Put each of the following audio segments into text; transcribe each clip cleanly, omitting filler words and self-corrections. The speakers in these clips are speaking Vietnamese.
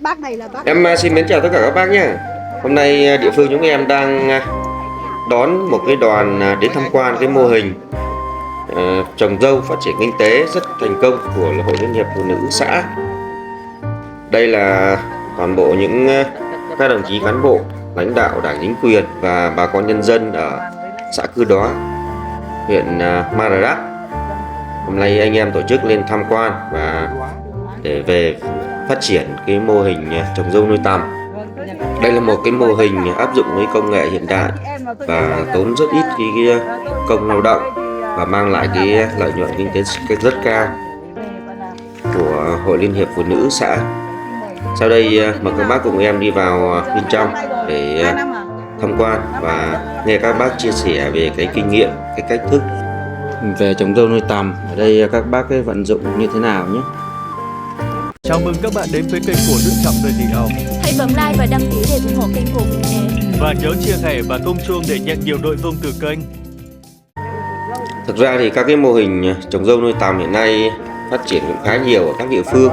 Bác này là bác. Em xin mến chào tất cả các bác nhé. Hôm nay địa phương chúng em đang đón một cái đoàn đến tham quan cái mô hình trồng dâu phát triển kinh tế rất thành công của Hội Liên hiệp Phụ nữ xã. Đây là toàn bộ những các đồng chí cán bộ, lãnh đạo đảng chính quyền và bà con nhân dân ở xã Cư Đó, huyện Madarak. Hôm nay anh em tổ chức lên tham quan và để về phát triển cái mô hình trồng dâu nuôi tằm. Đây là một cái mô hình áp dụng với công nghệ hiện đại và tốn rất ít cái công lao động và mang lại cái lợi nhuận kinh tế rất cao của Hội Liên hiệp Phụ nữ xã. Sau đây mời các bác cùng em đi vào bên trong để tham quan và nghe các bác chia sẻ về cái kinh nghiệm, cái cách thức về trồng dâu nuôi tằm. Ở đây các bác cái vận dụng như thế nào nhé. Chào mừng các bạn đến với kênh của Đức Trọng Đời Tỷ Hồng. Hãy bấm like và đăng ký để ủng hộ kênh của mình nhé. Và nhớ chia sẻ và công chuông để nhận nhiều nội dung từ kênh. Thực ra thì các cái mô hình trồng dâu nuôi tằm hiện nay phát triển cũng khá nhiều ở các địa phương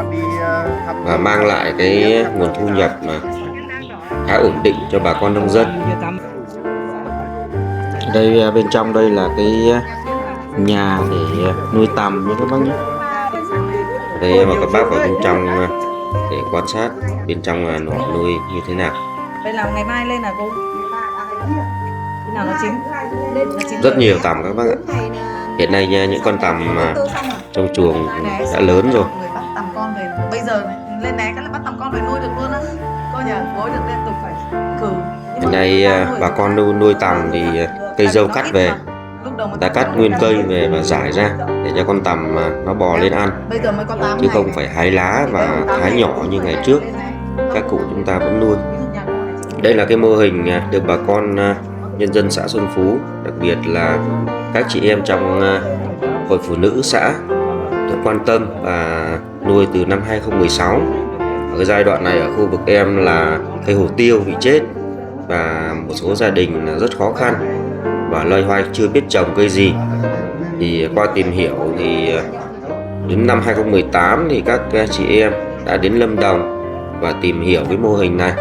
và mang lại cái nguồn thu nhập mà khá ổn định cho bà con nông dân. Đây bên trong đây là cái nhà để nuôi tằm như các bác nhé. Đây mà các bác vào bên trong để quan sát bên trong nó nuôi như thế nào. Đây là ngày mai lên là cô. Khi nào nó chín? Rất nhiều tằm các bác ạ. Hiện nay những con tằm trong chuồng đã lớn rồi. Người bắt tằm con về. Bây giờ lên né cái là bắt tằm con về nuôi được luôn á. Cô nhờ gối được liên tục phải khử. Hiện nay bà con nuôi tằm thì cây dâu cắt về, ta cắt nguyên cây về và rải ra để cho con tằm nó bò lên ăn, chứ không phải hái lá và thái nhỏ như ngày trước các cụ chúng ta vẫn nuôi. Đây là cái mô hình được bà con nhân dân xã Xuân Phú, đặc biệt là các chị em trong Hội Phụ nữ xã được quan tâm và nuôi từ năm 2016. Ở cái giai đoạn này ở khu vực em là cây hồ tiêu bị chết và một số gia đình rất khó khăn và loay hoay chưa biết trồng cây gì. Thì qua tìm hiểu thì đến năm 2018 thì các chị em đã đến Lâm Đồng và tìm hiểu cái mô hình này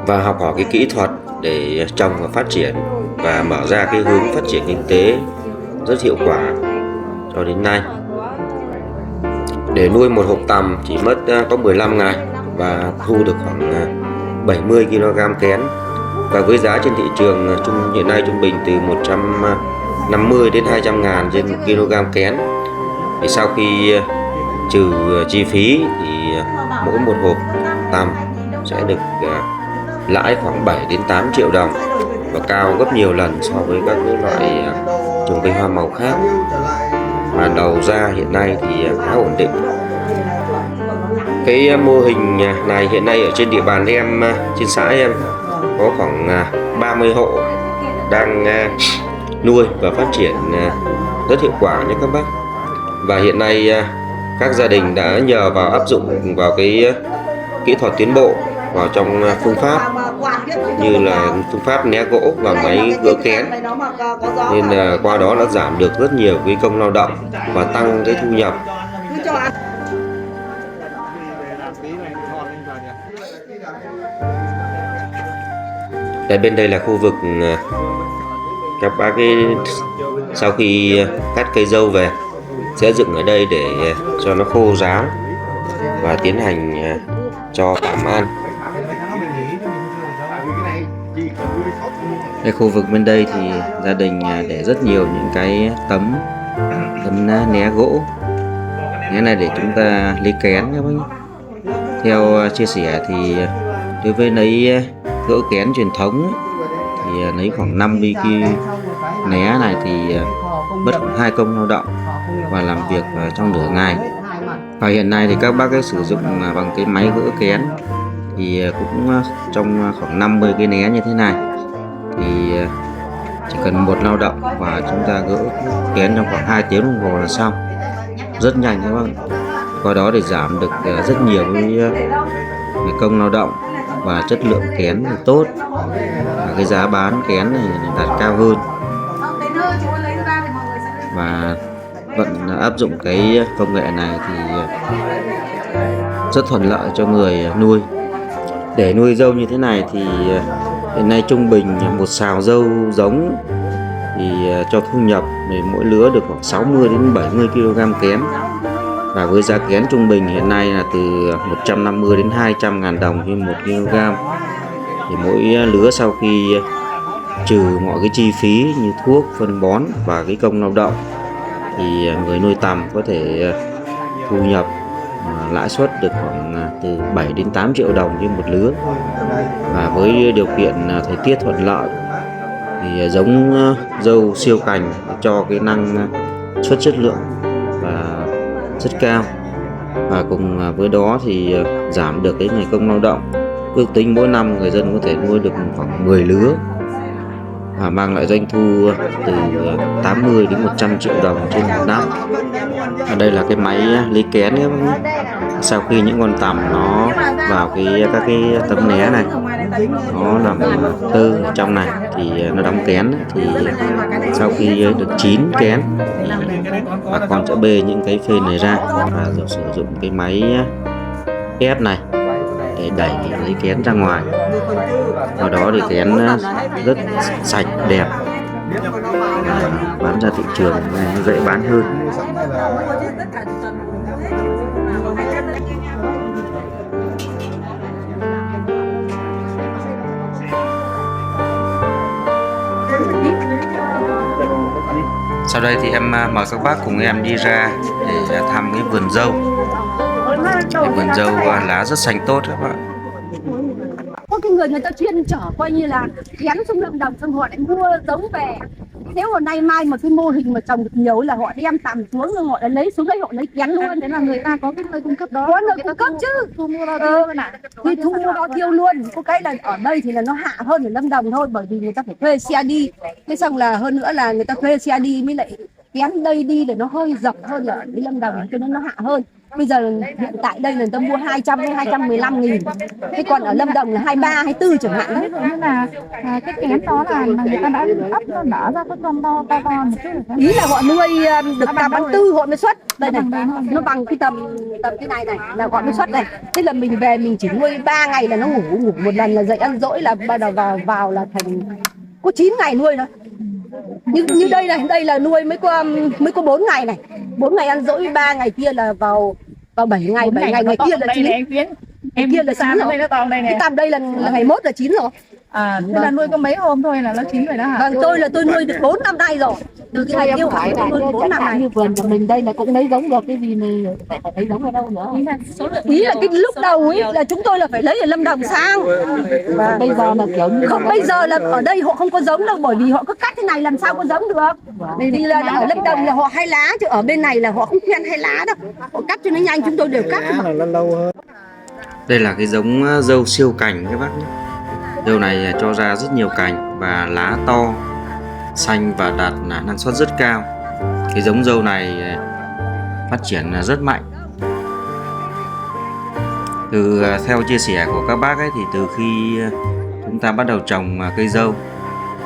và học hỏi cái kỹ thuật để trồng và phát triển và mở ra cái hướng phát triển kinh tế rất hiệu quả cho đến nay. Để nuôi một hộp tằm chỉ mất có 15 ngày và thu được khoảng 70 kg kén. Và với giá trên thị trường hiện nay trung bình từ 150 đến 200 ngàn trên 1 kg kén. Thì sau khi trừ chi phí thì mỗi một hộp tằm sẽ được lãi khoảng 7 đến 8 triệu đồng và cao gấp nhiều lần so với các loại trồng cây hoa màu khác. Và đầu ra hiện nay thì khá ổn định. Cái mô hình này hiện nay ở trên địa bàn em, trên xã em có khoảng 30 hộ đang nuôi và phát triển rất hiệu quả nhé các bác. Và hiện nay các gia đình đã nhờ vào áp dụng vào cái kỹ thuật tiến bộ vào trong phương pháp như là phương pháp né gỗ và máy gỡ kén, nên là qua đó đã giảm được rất nhiều cái công lao động và tăng cái thu nhập. Bên đây là khu vực các bác sau khi cắt cây dâu về sẽ dựng ở đây để cho nó khô ráo và tiến hành cho tằm ăn. Cái khu vực bên đây thì gia đình để rất nhiều những cái tấm né gỗ. Cái này để chúng ta lấy kén các bác nhé. Theo chia sẻ thì đối với lấy gỡ kén truyền thống ấy, thì lấy khoảng 50 kg né này thì mất khoảng 2 công lao động và làm việc trong nửa ngày. Và hiện nay thì các bác ấy sử dụng bằng cái máy gỡ kén thì cũng trong khoảng 50 cái né như thế này thì chỉ cần một lao động và chúng ta gỡ kén trong khoảng 2 tiếng đồng hồ là xong, rất nhanh các bác. Qua đó để giảm được rất nhiều cái công lao động và chất lượng kén thì tốt, và cái giá bán kén này đạt cao hơn. Và vẫn áp dụng cái công nghệ này thì rất thuận lợi cho người nuôi Để nuôi dâu như thế này thì hiện nay trung bình một sào dâu giống thì cho thu nhập thì mỗi lứa được khoảng 60 đến 70 kg kén. Và với giá kén trung bình hiện nay là từ 150 đến 200 ngàn đồng trên 1 kg. Thì mỗi lứa sau khi trừ mọi cái chi phí như thuốc, phân bón và cái công lao động thì người nuôi tằm có thể thu nhập lãi suất được khoảng từ 7 đến 8 triệu đồng trên một lứa. Và với điều kiện thời tiết thuận lợi thì giống dâu siêu cành cho cái năng suất chất lượng và rất cao. Và cùng với đó thì giảm được cái ngày công lao động. Ước tính mỗi năm người dân có thể nuôi được khoảng 10 lứa và mang lại doanh thu từ 80 đến 100 triệu đồng trên một năm. Ở đây là cái máy lấy kén ấy. Sau khi những con tằm nó vào các cái tấm né này, nó làm tơ trong này thì nó đóng kén. Thì sau khi được 9 kén thì bà con sẽ bê những cái phên này ra và rồi sử dụng cái máy ép này để đẩy lấy kén ra ngoài. Sau đó thì kén rất sạch đẹp và bán ra thị trường dễ bán hơn. Sau đây thì em mời các bác cùng em đi ra để thăm cái vườn dâu. Vườn dâu lá rất xanh tốt các bạn. Có cái người ta chuyên chở coi như là kén xuống Lâm Đồng xong họ lại mua giống về. Nếu mà nay mai mà cái mô hình mà trồng được nhiều là họ đem tằm xuống rồi họ lại lấy xuống đây họ lấy kén luôn. Thế là người ta có cái nơi cung cấp đó. Có nơi cung cấp chứ. Thu mua đo tiêu này. Thì thu mua đo tiêu luôn. Có cái là ở đây thì là nó hạ hơn ở Lâm Đồng thôi, bởi vì người ta phải thuê xe đi. Thế xong là hơn nữa là người ta thuê xe đi mới lại kén đây đi để nó hơi dọc hơn là ở Lâm Đồng cho nên nó hạ hơn. Bây giờ hiện tại đây là người ta mua 200 đến 215 nghìn. Thế còn ở Lâm Đồng là 23, 24 chẳng hạn. Thế rồi nên là cái kén đó là người ta đã ấp nó nở ra các con to một chút. Ý là họ nuôi được tầm tháng 4 họ mới xuất. Đây này, nó bằng cái tầm cái này là họ mới xuất này. Thế là mình về mình chỉ nuôi 3 ngày là nó ngủ một lần là dậy ăn dỗi là bắt đầu vào là thành có 9 ngày nuôi thôi. Như đây là nuôi mới có 4 ngày này. 4 ngày ăn dỗi, 3 ngày kia là vào 7 ngày, 7 ngày kia là 9. Em kia là 9 rồi. Cái tầm đây là ngày mốt là 9 rồi. Thế là nuôi có mấy hôm thôi là nó chín rồi đó hả? Vâng, tôi nuôi được 4 năm nay rồi. Từ cái ngày yêu hải tôi nuôi 4 năm nay. Như vườn của mình đây là cũng lấy giống được cái gì mình phải lấy giống ở đâu nữa. Ý là cái lúc đầu ấy là chúng tôi là phải lấy ở Lâm Đồng sang. Và bây giờ là kiểu như không, bây giờ là ở đây họ không có giống đâu, bởi vì họ cứ cắt thế này làm sao có giống được. Vì là ở Lâm Đồng là họ hay lá, chứ ở bên này là họ không quen hay lá đâu. Họ cắt cho nó nhanh, chúng tôi đều cắt. Đây là cái giống dâu siêu cành các bác nhé. Dâu này cho ra rất nhiều cành và lá to, xanh và đạt năng suất rất cao. Cái giống dâu này phát triển rất mạnh. Theo chia sẻ của các bác ấy, thì từ khi chúng ta bắt đầu trồng cây dâu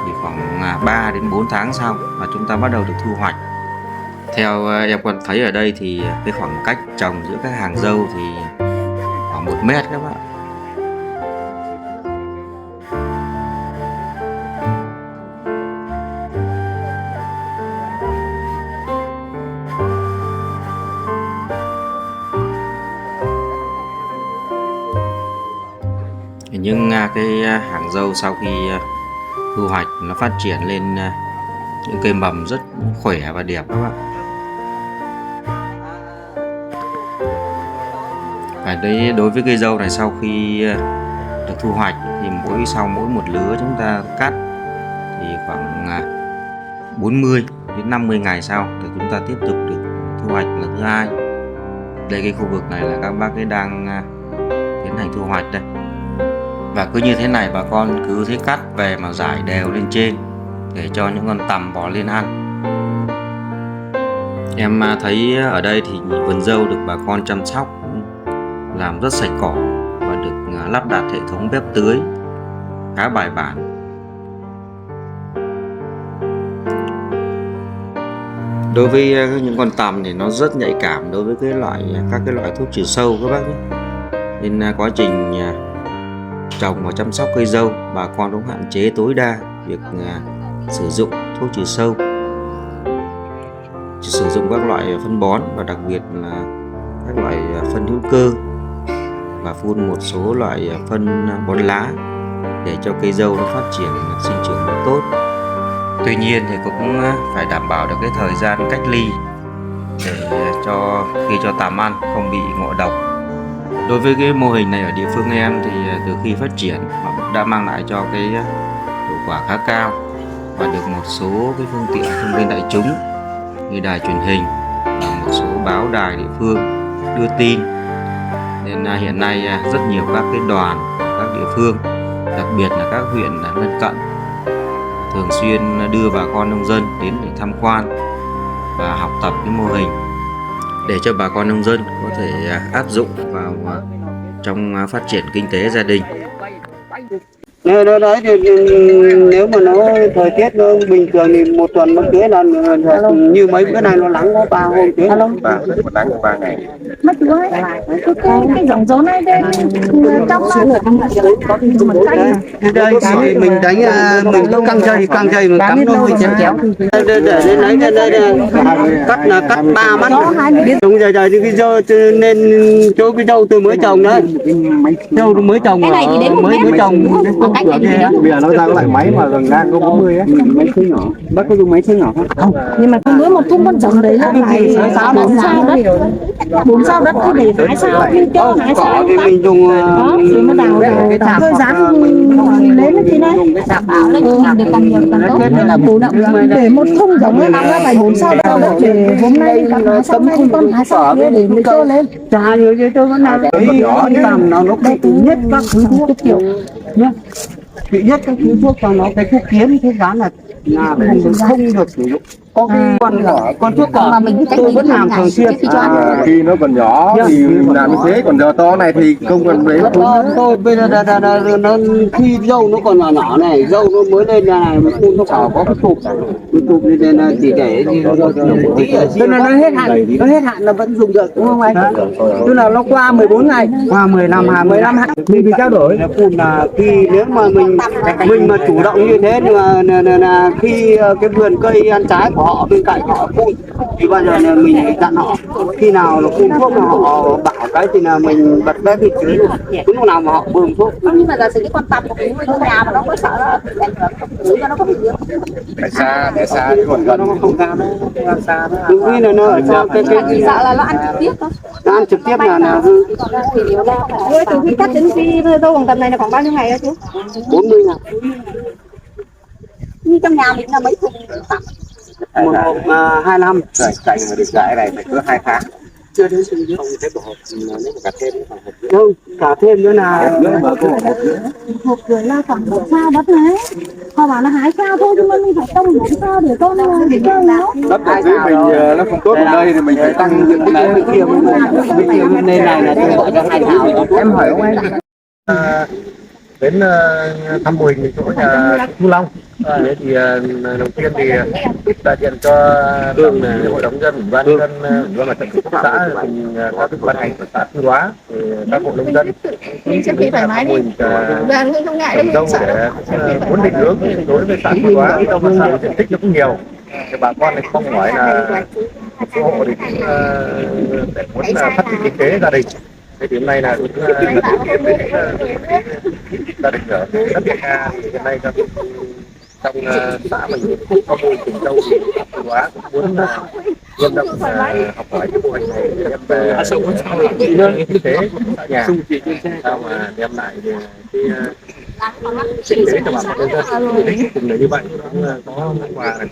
thì khoảng 3 đến 4 tháng sau và chúng ta bắt đầu được thu hoạch. Theo em quan thấy ở đây thì cái khoảng cách trồng giữa các hàng dâu thì khoảng 1 mét các bạn. Nhưng cái hàng dâu sau khi thu hoạch nó phát triển lên những cây mầm rất khỏe và đẹp các bạn. Và đấy, đối với cây dâu này sau khi được thu hoạch thì sau mỗi một lứa chúng ta cắt thì khoảng 40 đến 50 ngày sau thì chúng ta tiếp tục được thu hoạch lần thứ hai. Đây cái khu vực này là các bác ấy đang tiến hành thu hoạch đây. Và cứ như thế này bà con cứ thế cắt về mà rải đều lên trên để cho những con tằm bò lên ăn. Em thấy ở đây thì vườn dâu được bà con chăm sóc làm rất sạch cỏ và được lắp đặt hệ thống bếp tưới khá bài bản. Đối với những con tằm thì nó rất nhạy cảm đối với các cái loại thuốc trừ sâu các bác nhé. Nên quá trình trồng và chăm sóc cây dâu, bà con cũng hạn chế tối đa việc sử dụng thuốc trừ sâu, sử dụng các loại phân bón và đặc biệt là các loại phân hữu cơ, và phun một số loại phân bón lá để cho cây dâu nó phát triển sinh trưởng được tốt. Tuy nhiên thì cũng phải đảm bảo được cái thời gian cách ly để cho khi cho tằm ăn không bị ngộ độc. Đối với cái mô hình này ở địa phương em thì từ khi phát triển nó đã mang lại cho cái hiệu quả khá cao, và được một số cái phương tiện thông tin đại chúng như đài truyền hình và một số báo đài địa phương đưa tin, nên hiện nay rất nhiều các cái đoàn các địa phương, đặc biệt là các huyện lân cận, thường xuyên đưa bà con nông dân đến để tham quan và học tập cái mô hình để cho bà con nông dân có thể áp dụng vào trong phát triển kinh tế gia đình. Đấy thì nếu mà nó thời tiết nó bình thường thì một tuần nó tưới là như mấy bữa nay nó nắng có 3 hôm tưới. Một nắng 3 ngày. Mất đuối. Cái dòng dấu này đây trong đây mình đánh mình cứ căng dây mình cắm nó mình chéo. Để đến lấy đây cắt 3 mắt. Đúng rồi thì cái dâu nên chỗ cái dâu tôi mới trồng đấy. Dâu tôi mới trồng mới trồng. Bây giờ nó ra cái loại máy mà gần ngang có 40 ấy. Máy thứ nhỏ. Bác có dùng máy thứ nhỏ không? Nhưng mà con đứa một thun con trồng đấy là phải 4 sao đất. 4 sao đất thì để hái sao như cho hái sao thì mình dùng thì nó đào cơ dán lên thì này để càng nhiều càng tốt. Nên là chủ động để một thùng giống nó nằm ra phải 4 sao đất để hôm nay càng hái xong không con hái sao kia để mới cho lên. Chả nhiều chứ tôi vẫn làm cái tầm nó kỹ nhất các thứ thuốc kiểu nhá, kỹ nhất các thứ thuốc cho nó cái thuốc kiến thuốc rán là không được sử dụng. Có cái con thuốc cỏ tôi vẫn làm thường xuyên. Khi nó còn nhỏ thì làm như thế, còn giờ to này thì không cần đấy. Tôi bây giờ nó khi dâu nó còn nhỏ nhỏ này, dâu nó mới lên nhà này mình phun nó có cái cục nên là chỉ để tức là nó hết hạn là vẫn dùng được đúng không anh? Tức là nó qua 14 ngày, qua 15 hạn mình trao đổi là phun là khi nếu mà mình mà chủ động như thế là khi cái vườn cây ăn trái của họ bên cạnh họ phun thì bao giờ là mình dặn họ khi nào là phun thuốc là họ bảo cái thì là mình bật bếp đi chứ lúc nào mà họ bơm thuốc. Nhưng mà giả sử cái con tằm của mình ở nhà mà nó có sợ nó ảnh hưởng cho nó có bị gì không? Để xa chứ còn gần nó không ra đâu, xa đó. Đúng khi là nó ở trong cái sợ là nó ăn trực tiếp không? nó ăn trực tiếp là Từ khi cắt đến khi dâu bằng tầm này là khoảng bao nhiêu ngày đó chú? 40 ngày. Như trong nhà mình là mấy thùng tằm? Một hộp 25. rồi cạnh mà được giải này phải cứ 2 tháng. Chưa đến từng Không thế một hộp nếu mà cả thêm khoảng hộp. không, cả thêm nữa là Hộp rồi là khoảng 4 sao đất này. Họ bảo là 2 sao thôi nhưng mà mình phải tông 4 sao để con để chơi nó. Đất ở dưới mình nó không tốt ở đây thì mình phải tăng diện tích bên kia bên đây này là tôi gọi cho 2 thảo. Em hỏi ông anh đến thăm mô hình chỗ nhà Thu Long. Thế thì đầu tiên thì đại diện cho Hương là hội đồng dân, ủy ban dân, ủy ban mặt trận tổ quốc xã cùng các ban ngành của xã Thư Hóa, các hộ nông dân Khi thoải mái đi. Không ngại đâu, đâu để muốn định hướng đối với xã Thư Hóa trong xã diện tích nó cũng nhiều. Thì bà con này không hỏi là một số hộ thì cũng để muốn phát triển kinh tế gia đình. Thế thì hôm nay là gia đình ở đất Việt Nga thì hiện nay trong xã mình có mô hình trồng dâu thì Thư Hóa cũng muốn vận động học hỏi cái mô hình này để đem về kinh tế của xã nhà sao mà đem lại cái kinh tế cho bà con nhân dân. Mục đích cùng là như vậy, cũng có món quà là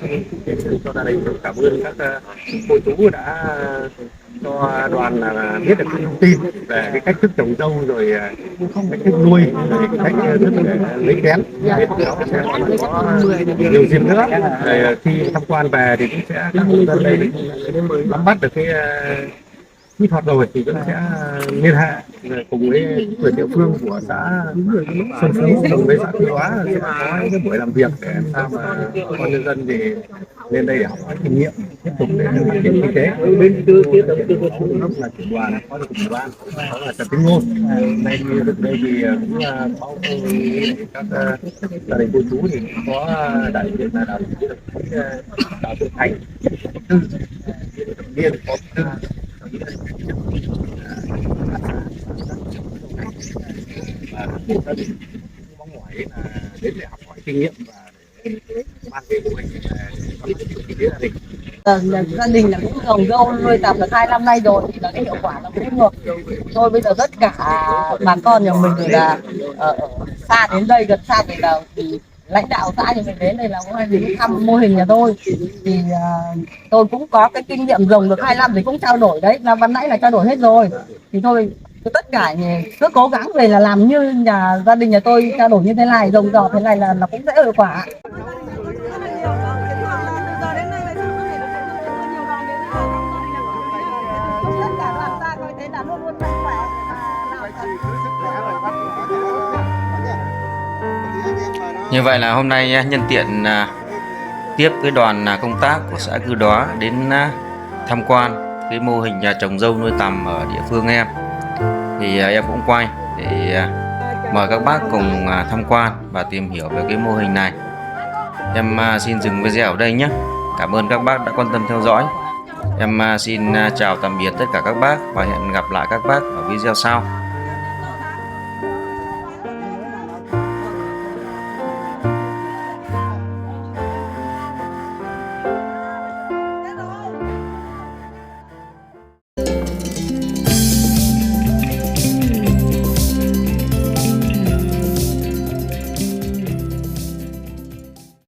cho gia đình. Cảm ơn các cô chú đã cho đoàn là biết được cái thông tin về cái cách thức trồng dâu, rồi cách thức nuôi, rồi cách thức lấy kén. Biết nó sẽ còn có nhiều dịp nữa. Rồi khi tham quan về thì cũng sẽ các hộ dân đây nắm bắt được cái kỹ thuật rồi thì cũng sẽ liên hệ cùng với người địa phương của xã Xuân Phú cùng với xã Thư Hóa sẽ có những cái buổi làm việc để làm sao mà con nhân dân thì lên đây để học hỏi kinh nghiệm. tiếp tục để phát triển kinh tế. Bên kia tôi là trưởng đoàn, phó trưởng đoàn, đó là Trần Tiến Ngôn. Nay được đây thì cũng báo các gia đình cô chú thì cũng có đại diện là đạo Thượng Thành, Tư, Biên, Phó Tư. Và gia đình mong mỏi là đến để học hỏi kinh nghiệm và để ban cái mô hình phát triển kinh tế gia đình. Gia đình là cũng trồng dâu nuôi tầm được 2 năm nay rồi thì là cái hiệu quả là cũng được. Thôi bây giờ tất cả bà con nhà mình là ở xa đến đây, gần xa thì là thì lãnh đạo xã nhà mình đến đây là cũng hay đến thăm mô hình nhà tôi thì tôi cũng có cái kinh nghiệm trồng được 2 năm thì cũng trao đổi đấy, là ban nãy là trao đổi hết rồi thì thôi tất cả cứ cố gắng về là làm như gia đình nhà tôi trao đổi như thế này, trồng giò thế này là nó cũng sẽ hiệu quả. Như vậy là hôm nay nhân tiện tiếp cái đoàn công tác của xã Cư Đó đến tham quan cái mô hình nhà trồng dâu nuôi tằm ở địa phương em, thì em cũng quay để mời các bác cùng tham quan và tìm hiểu về cái mô hình này. Em xin dừng video ở đây nhé. Cảm ơn các bác đã quan tâm theo dõi. Em xin chào tạm biệt tất cả các bác và hẹn gặp lại các bác ở video sau.